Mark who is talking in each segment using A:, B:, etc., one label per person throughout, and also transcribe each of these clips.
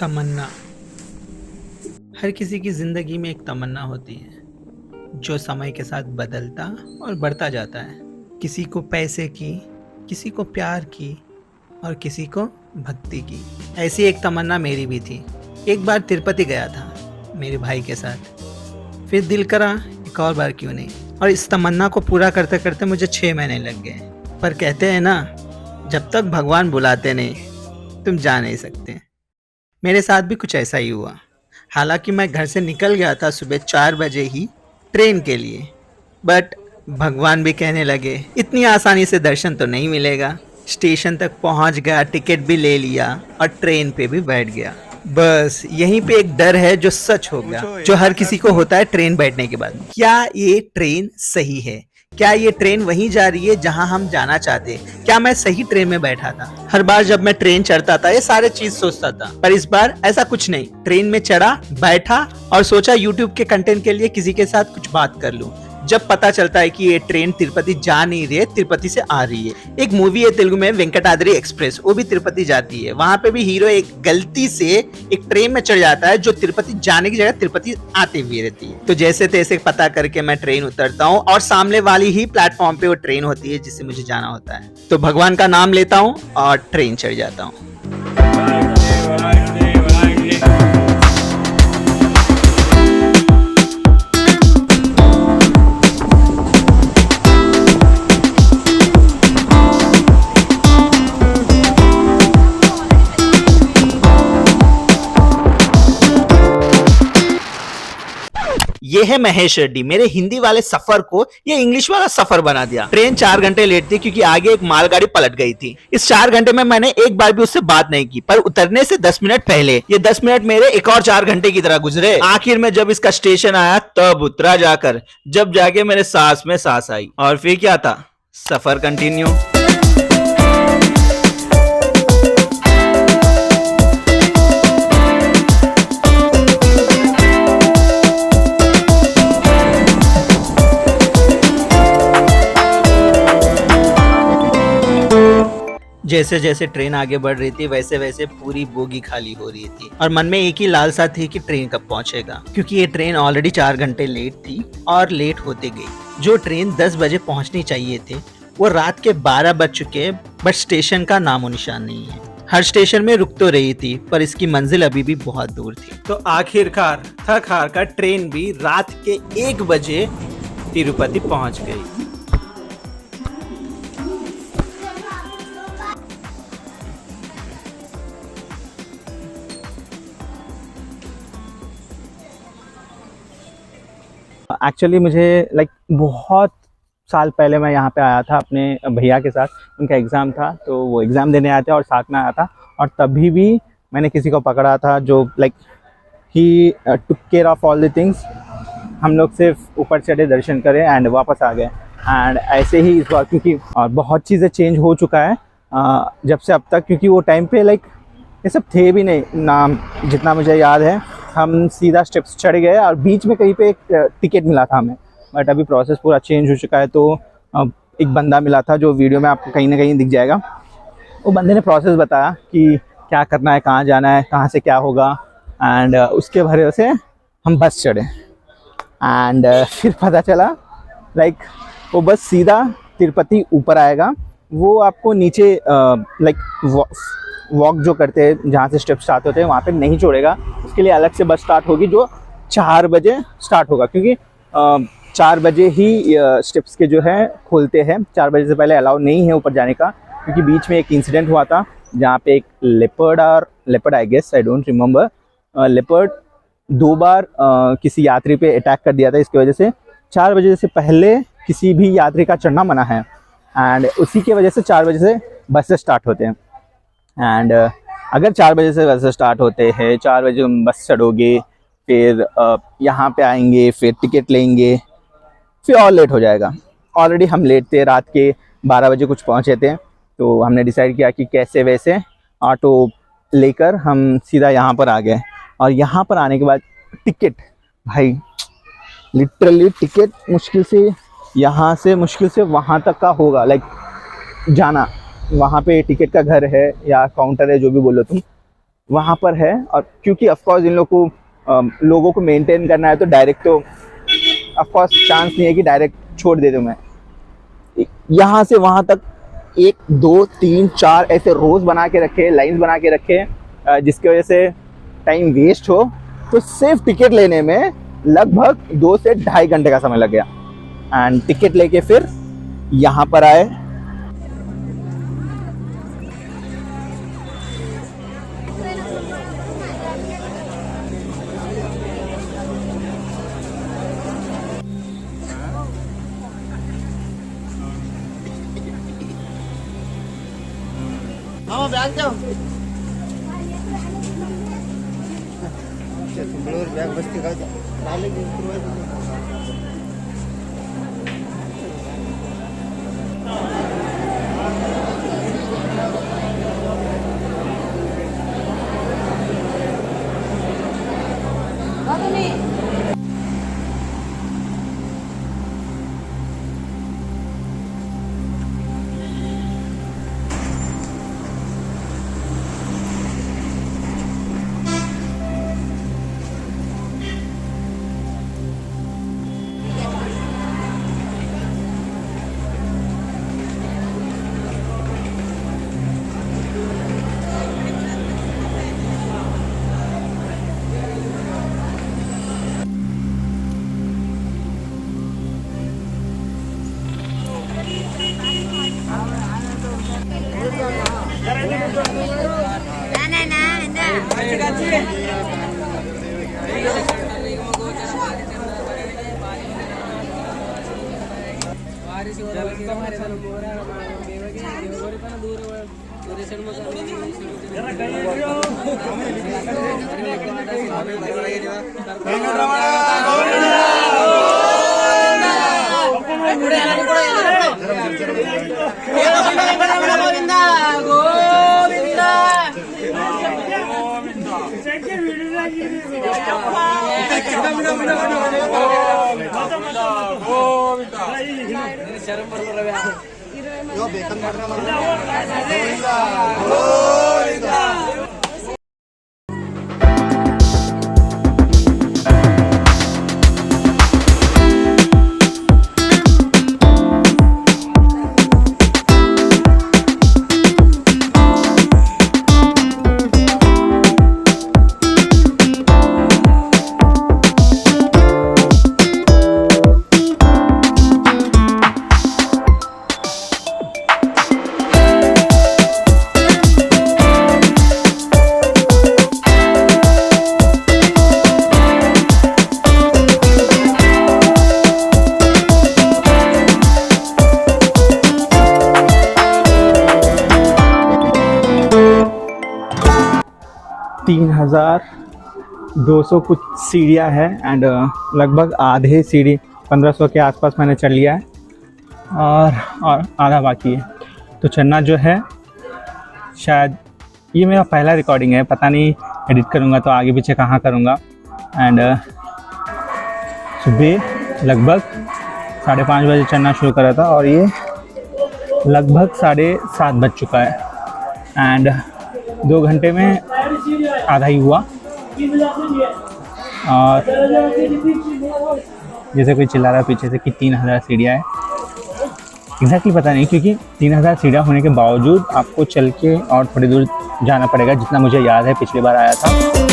A: तमन्ना। हर किसी की ज़िंदगी में एक तमन्ना होती है जो समय के साथ बदलता और बढ़ता जाता है। किसी को पैसे की, किसी को प्यार की और किसी को भक्ति की। ऐसी एक तमन्ना मेरी भी थी। एक बार तिरुपति गया था मेरे भाई के साथ, फिर दिल करा एक और बार क्यों नहीं, और इस तमन्ना को पूरा करते करते मुझे 6 महीने लग गए। पर कहते हैं ना, जब तक भगवान बुलाते नहीं तुम जा नहीं सकते। मेरे साथ भी कुछ ऐसा ही हुआ। हालांकि मैं घर से निकल गया था सुबह 4 बजे ही ट्रेन के लिए, बट भगवान भी कहने लगे इतनी आसानी से दर्शन तो नहीं मिलेगा। स्टेशन तक पहुंच गया, टिकट भी ले लिया और ट्रेन पे भी बैठ गया। बस यहीं पे एक डर है जो सच हो गया, जो हर किसी को होता है ट्रेन बैठने के बाद। क्या ये ट्रेन सही है? क्या ये ट्रेन वहीं जा रही है जहां हम जाना चाहते हैं? क्या मैं सही ट्रेन में बैठा था? हर बार जब मैं ट्रेन चढ़ता था ये सारे चीज सोचता था, पर इस बार ऐसा कुछ नहीं। ट्रेन में चढ़ा, बैठा और सोचा यूट्यूब के कंटेंट के लिए किसी के साथ कुछ बात कर लूं। जब पता चलता है कि ये ट्रेन तिरुपति जा नहीं रही है, तिरुपति से आ रही है। एक मूवी है तेलुगु में, वेंकटाद्रि एक्सप्रेस, वो भी तिरुपति जाती है। वहां पे भी हीरो एक गलती से एक ट्रेन में चढ़ जाता है जो तिरुपति जाने की जगह तिरुपति आते हुए रहती है। तो जैसे तैसे पता करके मैं ट्रेन उतरता हूँ और सामने वाली ही प्लेटफॉर्म पे वो ट्रेन होती है जिससे मुझे जाना होता है। तो भगवान का नाम लेता हूँ और ट्रेन चढ़ जाता हूँ। ये है महेश रेड्डी। मेरे हिंदी वाले सफर को ये इंग्लिश वाला सफर बना दिया। ट्रेन 4 घंटे लेट थी क्योंकि आगे एक मालगाड़ी पलट गई थी। इस 4 घंटे में मैंने एक बार भी उससे बात नहीं की, पर उतरने से 10 मिनट पहले ये 10 मिनट मेरे एक और 4 घंटे की तरह गुजरे। आखिर में जब इसका स्टेशन आया तब उतरा जाकर, जब जाके मेरे सांस में सांस आई। और फिर क्या था, सफर कंटिन्यू। जैसे जैसे ट्रेन आगे बढ़ रही थी वैसे वैसे पूरी बोगी खाली हो रही थी और मन में एक ही लालसा थी कि ट्रेन कब पहुंचेगा, क्योंकि ये ट्रेन ऑलरेडी 4 घंटे लेट थी और लेट होते गई। जो ट्रेन 10 बजे पहुंचनी चाहिए थे वो रात के 12 बज चुके, बट स्टेशन का नामो निशान नहीं है। हर स्टेशन में रुक तो रही थी पर इसकी मंजिल अभी भी बहुत दूर थी। तो आखिरकार थक हार कर ट्रेन भी रात के 1 बजे तिरुपति पहुंच गई।
B: एक्चुअली मुझे बहुत साल पहले मैं यहाँ पे आया था अपने भैया के साथ। उनका एग्ज़ाम था तो वो एग्ज़ाम देने आया था और साथ में आया था, और तभी भी मैंने किसी को पकड़ा था जो ही took care of all the things. हम लोग सिर्फ ऊपर चढ़े, दर्शन करे एंड वापस आ गए। एंड ऐसे ही इस बार, क्योंकि बहुत चीज़ें चेंज हो चुका है जब से अब तक, क्योंकि वो टाइम पे ये सब थे भी नहीं ना। जितना मुझे याद है हम सीधा स्टेप्स चढ़ गए और बीच में कहीं पे एक टिकट मिला था हमें, बट अभी प्रोसेस पूरा चेंज हो चुका है। तो एक बंदा मिला था जो वीडियो में आपको कहीं ना कहीं दिख जाएगा। वो बंदे ने प्रोसेस बताया कि क्या करना है, कहाँ जाना है, कहाँ से क्या होगा, एंड उसके भरोसे हम बस चढ़े। एंड फिर पता चला वो बस सीधा तिरुपति ऊपर आएगा। वो आपको नीचे वॉक जो करते हैं जहाँ से स्टेप स्टार्ट होते हैं वहाँ पे नहीं छोड़ेगा। उसके लिए अलग से बस स्टार्ट होगी जो 4 बजे स्टार्ट होगा, क्योंकि 4 बजे ही स्टेप्स के जो है खोलते हैं। 4 बजे से पहले अलाउ नहीं है ऊपर जाने का, क्योंकि बीच में एक इंसिडेंट हुआ था जहाँ पे एक leopard I guess, I don't remember, leopard 2 बार किसी यात्री पे अटैक कर दिया था। इसकी वजह से 4 बजे से पहले किसी भी यात्री का चढ़ना मना है, एंड उसी की वजह से 4 बजे से बसेस स्टार्ट होते हैं। एंड अगर 4 बजे से बस स्टार्ट होते हैं, 4 बजे हम बस चढ़ोगे, फिर यहाँ पे आएंगे, फिर टिकट लेंगे, फिर और लेट हो जाएगा। ऑलरेडी हम लेट थे, रात के 12 बजे कुछ पहुँचे थे। तो हमने डिसाइड किया कि कैसे वैसे ऑटो लेकर हम सीधा यहाँ पर आ गए। और यहाँ पर आने के बाद टिकट, भाई लिटरली टिकट मुश्किल से यहाँ से मुश्किल से वहाँ तक का होगा, जाना। वहाँ पे टिकट का घर है या काउंटर है, जो भी बोलो तुम, वहाँ पर है। और क्योंकि ऑफकोर्स इन लोगों को मेंटेन करना है, तो डायरेक्ट तो ऑफकोर्स चांस नहीं है कि डायरेक्ट छोड़ दे दूँ मैं। यहाँ से वहाँ तक 1 2 3 4 ऐसे रोज बना के रखे, लाइंस बना के रखे, जिसकी वजह से टाइम वेस्ट हो। तो सिर्फ टिकट लेने में लगभग 2 से ढाई घंटे का समय लग गया। एंड टिकट लेके फिर यहाँ पर आए। तीन 3200 कुछ सीढ़ियाँ हैं। एंड लगभग आधे सीढ़ी 1500 के आसपास मैंने चढ़ लिया है, और आधा बाकी है। तो चढ़ना जो है, शायद ये मेरा पहला रिकॉर्डिंग है, पता नहीं एडिट करूँगा तो आगे पीछे कहाँ करूँगा। एंड सुबह लगभग 5:30 बजे चढ़ना शुरू करा था, और ये लगभग 7:30 बज चुका है। एंड 2 घंटे में आधा ही हुआ। और जैसे कोई चिल्ला रहा है पीछे से कि 3000 सीढ़ियाँ है, एग्जैक्टली पता नहीं, क्योंकि 3000 सीढ़ियाँ होने के बावजूद आपको चल के और थोड़ी दूर जाना पड़ेगा, जितना मुझे याद है पिछली बार आया था।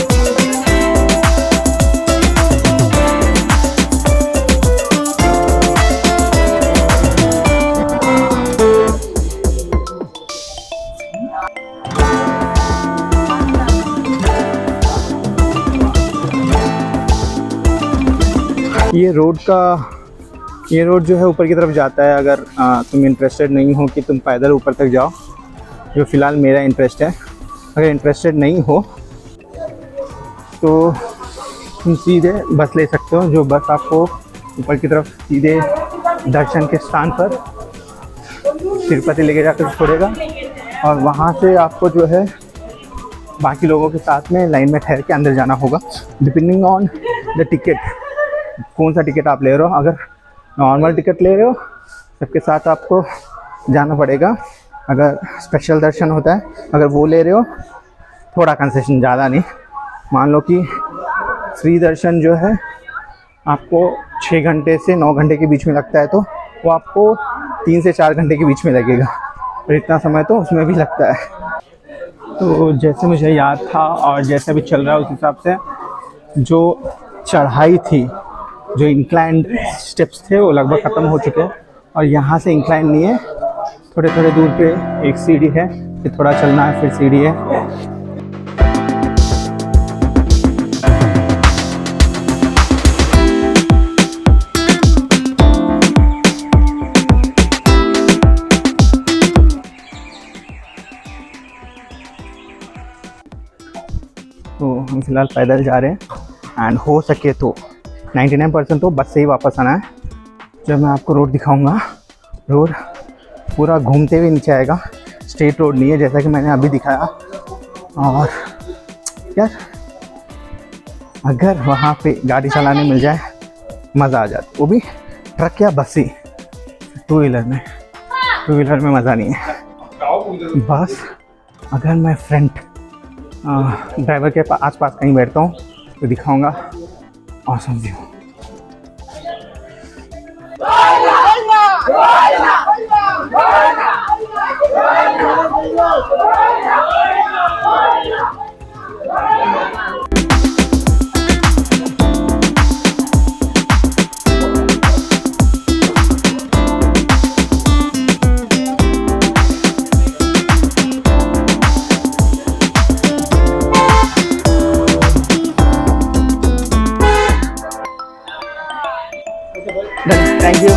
B: ये रोड जो है ऊपर की तरफ जाता है। अगर तुम इंटरेस्टेड नहीं हो कि तुम पैदल ऊपर तक जाओ, जो फ़िलहाल मेरा इंटरेस्ट है, अगर इंटरेस्टेड नहीं हो तो तुम सीधे बस ले सकते हो, जो बस आपको ऊपर की तरफ सीधे दर्शन के स्थान पर तिरुपति लेके जाकर छोड़ेगा। और वहाँ से आपको जो है बाकी लोगों के साथ में लाइन में ठहर के अंदर जाना होगा, डिपेंडिंग ऑन द टिकट, कौन सा टिकट आप ले रहे हो। अगर नॉर्मल टिकट ले रहे हो सबके साथ आपको जाना पड़ेगा। अगर स्पेशल दर्शन होता है, अगर वो ले रहे हो थोड़ा कंसेशन, ज़्यादा नहीं। मान लो कि फ्री दर्शन जो है आपको 6 घंटे से 9 घंटे के बीच में लगता है, तो वो आपको 3 से 4 घंटे के बीच में लगेगा, और इतना समय तो उसमें भी लगता है। तो जैसे मुझे याद था और जैसे अभी चल रहा है उस हिसाब से जो चढ़ाई थी, जो इंक्लाइंड स्टेप्स थे वो लगभग ख़त्म हो चुके हैं, और यहाँ से इंक्लाइन नहीं है, थोड़े थोड़े दूर पे एक सीढ़ी है, फिर थोड़ा चलना है, फिर सीढ़ी है। तो हम फिलहाल पैदल जा रहे हैं, एंड हो सके तो 99% तो बस से ही वापस आना है। जब मैं आपको रोड दिखाऊंगा, रोड पूरा घूमते हुए नीचे आएगा, स्ट्रेट रोड नहीं है जैसा कि मैंने अभी दिखाया। और यार अगर वहाँ पे गाड़ी चलाने मिल जाए मज़ा आ जाता, वो भी ट्रक या बस ही। टू व्हीलर में मज़ा नहीं है। बस अगर मैं फ्रंट ड्राइवर के आसपास कहीं बैठता हूँ तो दिखाऊंगा ऑसम व्यू। Thank you.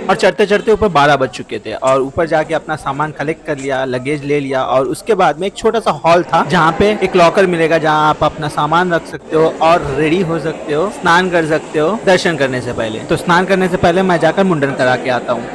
A: और चढ़ते चढ़ते ऊपर 12 बज चुके थे, और ऊपर जाके अपना सामान कलेक्ट कर लिया, लगेज ले लिया, और उसके बाद में एक छोटा सा हॉल था जहाँ पे एक लॉकर मिलेगा जहाँ आप अपना सामान रख सकते हो और रेडी हो सकते हो, स्नान कर सकते हो दर्शन करने से पहले। तो स्नान करने से पहले मैं जाकर मुंडन करा के आता हूँ।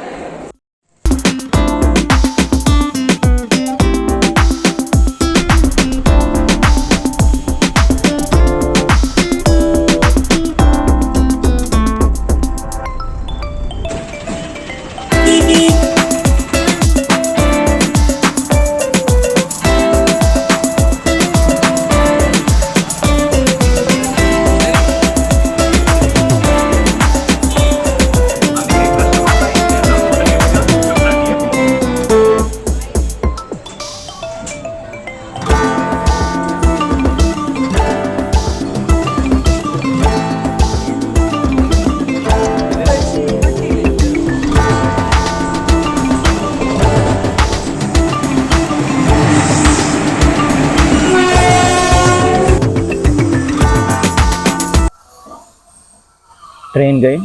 B: ट्रेन गई।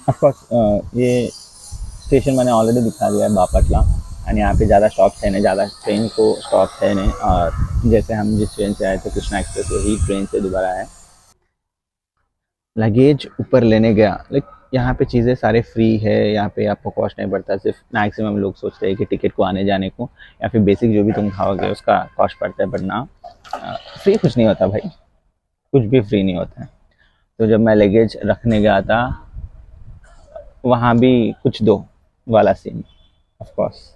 B: ऑफकोर्स ये स्टेशन मैंने ऑलरेडी दिखा दिया है, बापटला। एंड यहाँ पे ज़्यादा स्टॉप्स है नहीं, ज़्यादा ट्रेन को स्टॉप्स है नहीं। और जैसे हम जिस ट्रेन से आए थे कृष्णा एक्सप्रेस, वही ट्रेन से दोबारा आए। लगेज ऊपर लेने गया, लाइक यहाँ पे चीज़ें सारे फ्री है, यहाँ पे आपको कॉस्ट नहीं पड़ता। सिर्फ मैक्सिमम लोग सोचते हैं कि टिकट को आने जाने को या फिर बेसिक जो भी तुम खाओगे उसका कॉस्ट पड़ता है, बट ना, फ्री कुछ नहीं होता भाई, कुछ भी फ्री नहीं होता है। तो जब मैं लगेज रखने गया था, वहाँ भी कुछ दो वाला सीन। ऑफ कोर्स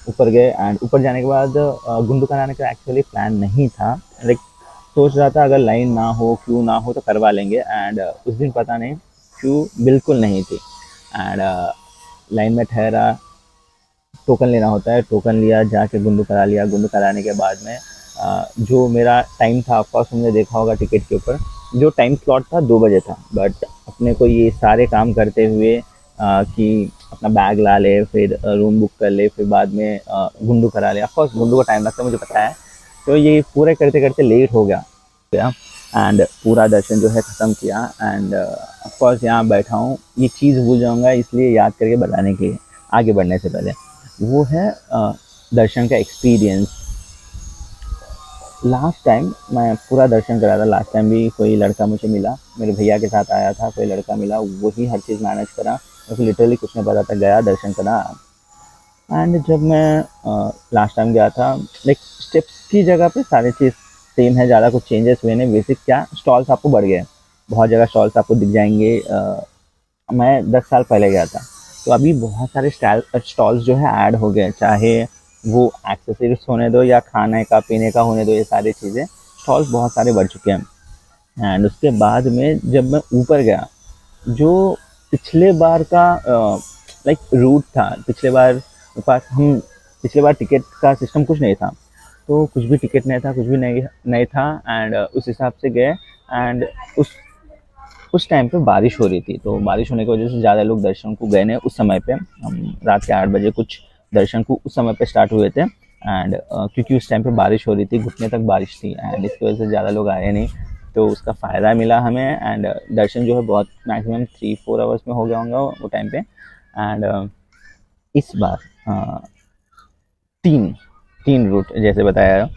B: ऊपर गए एंड ऊपर जाने के बाद गुंडू कराने का एक्चुअली प्लान नहीं था। लाइक सोच रहा था अगर लाइन ना हो, क्यों ना हो तो करवा लेंगे। एंड उस दिन पता नहीं क्यों बिल्कुल नहीं थी। एंड लाइन में ठहरा, टोकन लेना होता है, टोकन लिया, जाके गुंडू करा लिया। गुंडू कराने के बाद में जो मेरा टाइम था, ऑफकोर्स तुमने देखा होगा टिकट के ऊपर जो टाइम स्लॉट था 2 बजे था। बट अपने को ये सारे काम करते हुए कि अपना बैग ला ले, फिर रूम बुक कर ले, फिर बाद में गुंडू करा ले। ऑफकोर्स गुंडू का टाइम लगता है, मुझे पता है। तो ये पूरे करते करते लेट हो गया एंड पूरा दर्शन जो है ख़त्म किया। एंड ऑफकोर्स यहाँ बैठा हूँ, ये चीज़ भूल जाऊँगा इसलिए याद करके बताने के लिए आगे बढ़ने से पहले, वो है दर्शन का एक्सपीरियंस। लास्ट टाइम मैं पूरा दर्शन करा था, लास्ट टाइम भी कोई लड़का मुझे मिला, मेरे भैया के साथ आया था, कोई लड़का मिला, वही हर चीज़ मैनेज करा। मुझे लिटरली कुछ नहीं पता था, गया दर्शन करा। एंड जब मैं लास्ट टाइम गया था, लाइक स्टेप्स की जगह पे सारी चीज़ सेम है, ज़्यादा कुछ चेंजेस हुए नहीं। बेसिक क्या, स्टॉल्स आपको बढ़ गए, बहुत जगह स्टॉल्स आपको दिख जाएंगे। मैं 10 साल पहले गया था, तो अभी बहुत सारे स्टॉल्स जो है ऐड हो गए, चाहे वो एक्सेसरीज होने दो या खाने का पीने का होने दो, ये सारी चीज़ें स्टॉल्स बहुत सारे बढ़ चुके हैं। एंड उसके बाद में जब मैं ऊपर गया, जो पिछले बार का लाइक रूट था, पिछले बार टिकट का सिस्टम कुछ नहीं था, तो कुछ भी टिकट नहीं था, कुछ भी नहीं था। एंड उस हिसाब से गए। एंड उस टाइम पे बारिश हो रही थी, तो बारिश होने की वजह से ज़्यादा लोग दर्शन को गए नहीं उस समय पे। हम रात के 8 बजे कुछ दर्शन को उस समय पे स्टार्ट हुए थे। एंड क्योंकि उस टाइम पे बारिश हो रही थी, घुटने तक बारिश थी, एंड इसकी वजह से ज़्यादा लोग आए नहीं, तो उसका फ़ायदा मिला हमें। एंड दर्शन जो है बहुत मैक्सिमम 3-4 आवर्स में हो गया होगा वो टाइम पे। एंड इस बार तीन रूट जैसे बताया,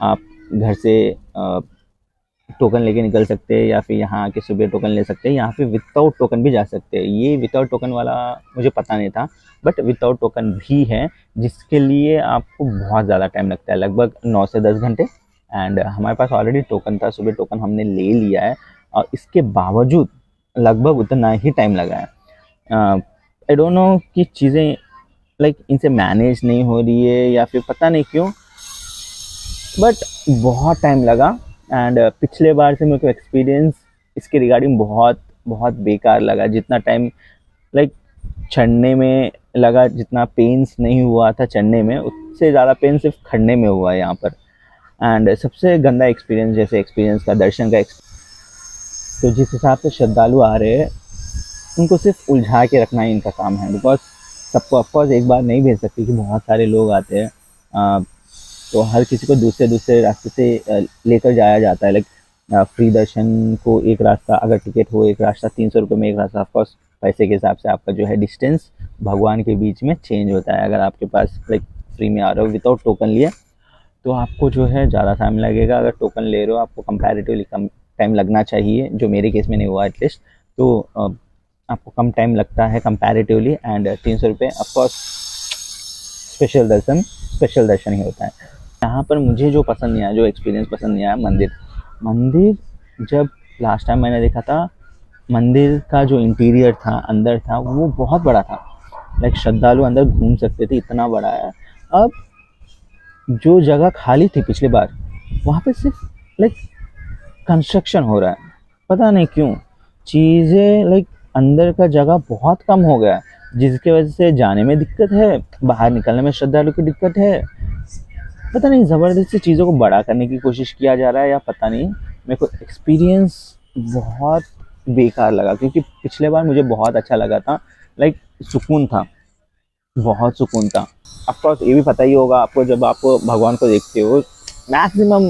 B: आप घर से टोकन लेके निकल सकते हैं या फिर यहाँ आके सुबह टोकन ले सकते हैं। यहाँ पे विदाउट टोकन भी जा सकते हैं। ये विदाउट टोकन वाला मुझे पता नहीं था, बट विदाउट टोकन भी है, जिसके लिए आपको बहुत ज़्यादा टाइम लगता है, लगभग 9 से 10 घंटे। एंड हमारे पास ऑलरेडी टोकन था, सुबह टोकन हमने ले लिया है, और इसके बावजूद लगभग उतना ही टाइम लगा है। आई डोंट नो कि चीज़ें लाइक इनसे मैनेज नहीं हो रही है या फिर पता नहीं क्यों, बट बहुत टाइम लगा। एंड पिछले बार से मेरे को एक्सपीरियंस इसके रिगार्डिंग बहुत बहुत बेकार लगा। जितना टाइम लाइक चढ़ने में लगा, जितना पेन्स नहीं हुआ था चढ़ने में, उससे ज़्यादा पेन सिर्फ खड़ने में हुआ है यहाँ पर। एंड सबसे गंदा एक्सपीरियंस जैसे एक्सपीरियंस का, दर्शन का तो जिस हिसाब से श्रद्धालु आ रहे हैं, उनको सिर्फ उलझा के रखना ही इनका काम है। बिकॉज सबको ऑफकोर्स एक बार नहीं भेज सकती कि बहुत सारे लोग आते हैं, तो हर किसी को दूसरे रास्ते से लेकर जाया जाता है। लाइक फ्री दर्शन को एक रास्ता, अगर टिकट हो एक रास्ता, 300 रुपये में एक रास्ता। ऑफकोर्स पैसे के हिसाब से आपका जो है डिस्टेंस भगवान के बीच में चेंज होता है। अगर आपके पास लाइक फ्री में आ रहे हो विदाउट टोकन लिए, तो आपको जो है ज़्यादा टाइम लगेगा। अगर टोकन ले रहे हो, आपको कंपैरेटिवली कम टाइम लगना चाहिए, जो मेरे केस में नहीं हुआ एटलीस्ट, तो आपको कम टाइम लगता है कंपैरेटिवली। एंड 300 रुपये ऑफकोर्स स्पेशल दर्शन ही होता है। यहाँ पर मुझे जो पसंद नहीं आया, जो एक्सपीरियंस पसंद नहीं आया, मंदिर जब लास्ट टाइम मैंने देखा था, मंदिर का जो इंटीरियर था, अंदर था, वो बहुत बड़ा था। लाइक श्रद्धालु अंदर घूम सकते थे, इतना बड़ा है। अब जो जगह खाली थी पिछली बार, वहाँ पे सिर्फ लाइक कंस्ट्रक्शन हो रहा है, पता नहीं क्यों। चीज़ें लाइक अंदर का जगह बहुत कम हो गया, जिसकी वजह से जाने में दिक्कत है, बाहर निकलने में श्रद्धालु की दिक्कत है। पता नहीं ज़बरदस्ती चीज़ों को बड़ा करने की कोशिश किया जा रहा है या पता नहीं। मेरे को एक्सपीरियंस बहुत बेकार लगा, क्योंकि पिछले बार मुझे बहुत अच्छा लगा था। लाइक सुकून था, बहुत सुकून था। ऑफकोर्स ये भी पता ही होगा आपको, जब आप भगवान को देखते हो, मैक्सिमम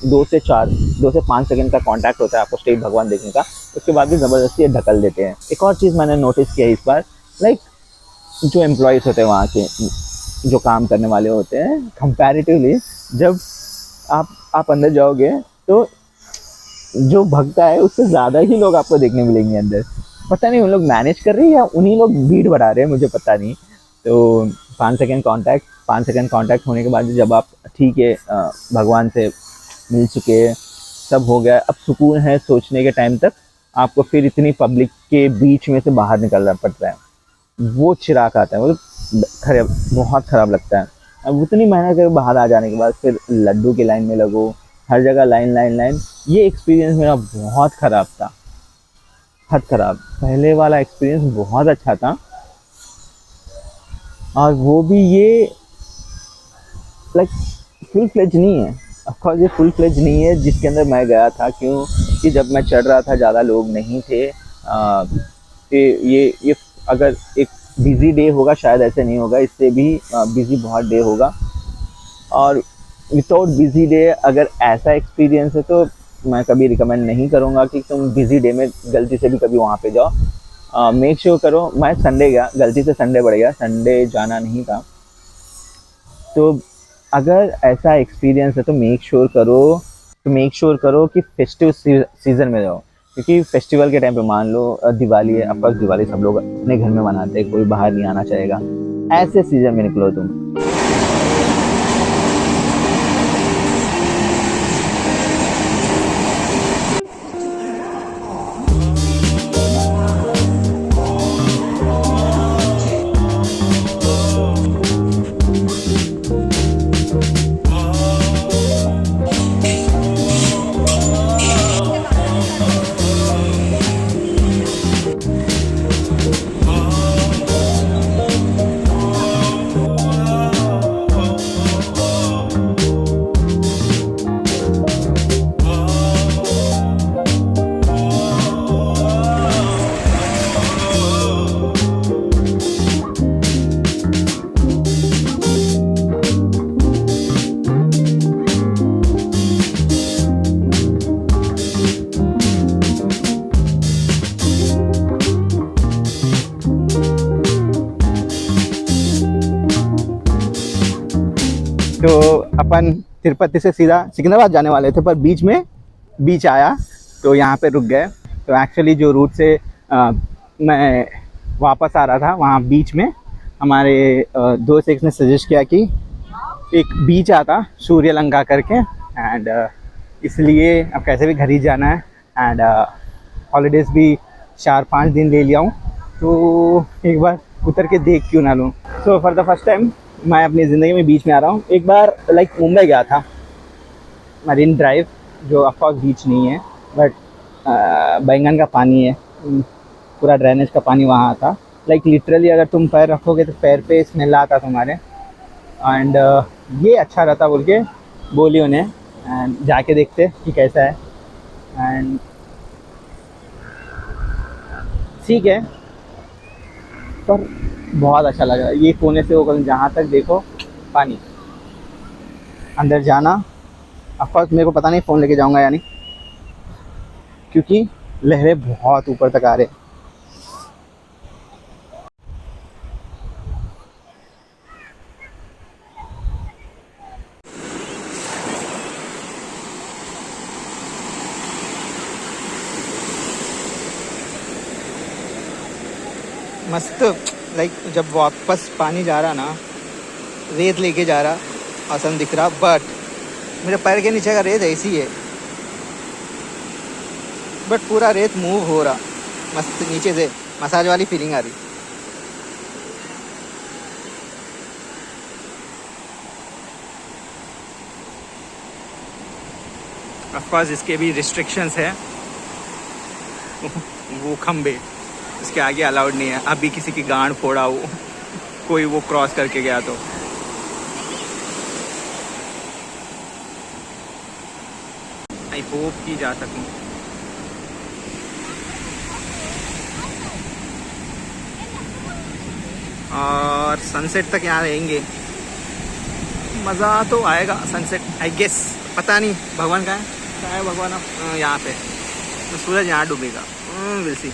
B: 2 से 5 सेकंड का कांटेक्ट होता है आपको स्ट्रेट भगवान देखने का। उसके बाद भी ज़बरदस्ती ये ढकल देते हैं। एक और चीज़ मैंने नोटिस किया इस बार, लाइक जो एम्प्लॉयज़ होते हैं वहाँ के, जो काम करने वाले होते हैं, कंपैरेटिवली जब आप अंदर जाओगे तो जो भगता है उससे ज़्यादा ही लोग आपको देखने मिलेंगे अंदर। पता नहीं उन लोग मैनेज कर रहे हैं या उन्हीं लोग भीड़ बढ़ा रहे हैं, मुझे पता नहीं। तो 5 सेकंड कॉन्टैक्ट होने के बाद जब आप ठीक है भगवान से मिल चुके, सब हो गया, अब सुकून है सोचने के टाइम तक, आपको फिर इतनी पब्लिक के बीच में से बाहर निकलना पड़ता है। वो चिराग आता है, मतलब खराब, बहुत ख़राब लगता है। अब उतनी मेहनत करके बाहर आ जाने के बाद फिर लड्डू की लाइन में लगो, हर जगह लाइन। ये एक्सपीरियंस मेरा बहुत ख़राब था, हद ख़राब। पहले वाला एक्सपीरियंस बहुत अच्छा था, और वो भी ये लाइक फुल फ्लेज नहीं है। ऑफकोर्स ये फुल फ्लेज नहीं है जिसके अंदर मैं गया था, क्योंकि जब मैं चढ़ रहा था ज़्यादा लोग नहीं थे। ये अगर एक बिज़ी डे होगा शायद ऐसे नहीं होगा, इससे भी बिज़ी बहुत डे होगा। और विदाउट बिज़ी डे अगर ऐसा एक्सपीरियंस है तो मैं कभी रिकमेंड नहीं करूँगा कि तुम बिज़ी डे में गलती से भी कभी वहाँ पे जाओ। मेक श्योर करो, मैं संडे गया, गलती से संडे बढ़ गया, संडे जाना नहीं था। तो अगर ऐसा एक्सपीरियंस है तो मेक श्योर करो कि फेस्टिव सीज़न में जाओ, क्योंकि फेस्टिवल के टाइम पे मान लो दिवाली है, ऑफकोर्स दिवाली सब लोग अपने घर में मनाते हैं, कोई बाहर नहीं आना चाहेगा, ऐसे सीज़न में निकलो तुम। तो अपन तिरुपति से सीधा सिकंदराबाद जाने वाले थे, पर बीच में बीच आया तो यहाँ पे रुक गए। तो एक्चुअली जो रूट से मैं वापस आ रहा था, वहाँ बीच में हमारे दोस्त एक ने सजेस्ट किया कि एक बीच आता सूर्यलंका करके, एंड इसलिए अब कैसे भी घर ही जाना है, एंड हॉलीडेज़ भी 4-5 दिन ले लिया हूँ, तो एक बार उतर के देख क्यों ना लूँ। So for the first time मैं अपनी ज़िंदगी में बीच में आ रहा हूँ। एक बार लाइक मुंबई गया था, मरीन ड्राइव, जो ऑफकोर्स बीच नहीं है, बट बैंगन का पानी है, पूरा ड्रेनेज का पानी वहाँ आता। लाइक लिटरली अगर तुम पैर रखोगे तो पैर पे स्मेल आता तुम्हारे, एंड ये अच्छा रहता बोल के बोली उन्हें, एंड जाके देखते कि कैसा है। एंड ठीक है, पर बहुत अच्छा लगा। ये कोने से होकर जहाँ तक देखो पानी, अंदर जाना। ऑफकोर्स मेरे को पता नहीं फ़ोन लेके जाऊँगा या नहीं, क्योंकि लहरें बहुत ऊपर तक आ रहे। मस्त, लाइक जब वापस पानी जा रहा ना, रेत लेके जा रहा, आसान दिख रहा, बट मेरे पैर के नीचे का रेत ऐसी है, बट पूरा रेत मूव हो रहा, मस्त नीचे से मसाज वाली फीलिंग आ रही। ऑफकोर्स इसके भी रिस्ट्रिक्शंस है, वो खंबे इसके आगे अलाउड नहीं है, अभी किसी की गांड फोड़ा हो कोई वो क्रॉस करके गया तो। आई होप कि जा सकूं। और सनसेट तक यहाँ रहेंगे, मज़ा तो आएगा सनसेट आई गेस। पता नहीं भगवान कहाँ है भगवान, यहाँ पे तो सूरज यहाँ डूबेगा। Will see.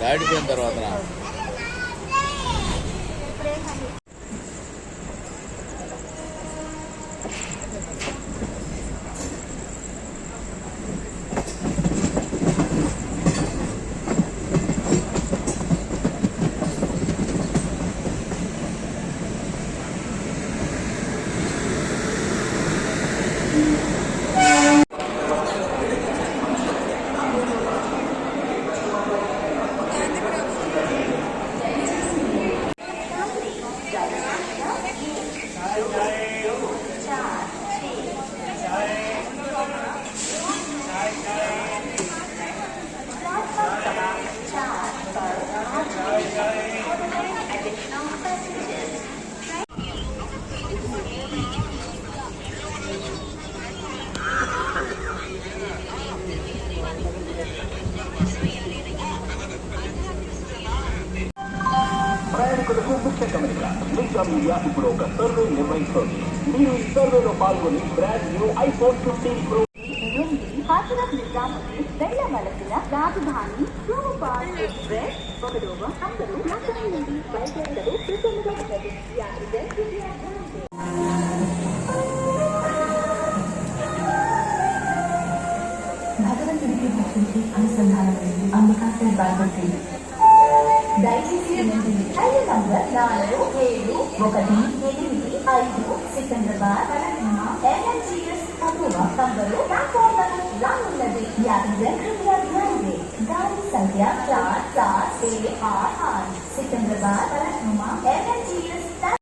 C: దాటిపోయిన తర్వాత
D: ప్రయాణికులకు ముఖ్య గమనిక. లింకా మీడియా ఇప్పుడు ఒక సర్వే నిర్వహిస్తోంది. మీరు ఈ సర్వేలో పాల్గొని brand new iPhone 15 Pro
E: Hazrat Nizamuddin వెళ్ళవలసిన రాజధాని సూపర్ ఎక్స్ప్రెస్ ఒకటవ అందరూ నగరం నుండి బయలుదేరలు కృతజ్ఞతలు ఉన్నది. భగవంతుడికి భక్తికి అనుసంధానమైంది అంబికా శ్రీ బాగవతి. దయచేసి రైలు నంబర్ 4718 సికింద్రాబాద్ NMGS తక్కువ నంబరు ప్లాట్ఫామ్ రానున్నది. गाड़ी संख्या 4718 सिकंदराबाद NMGS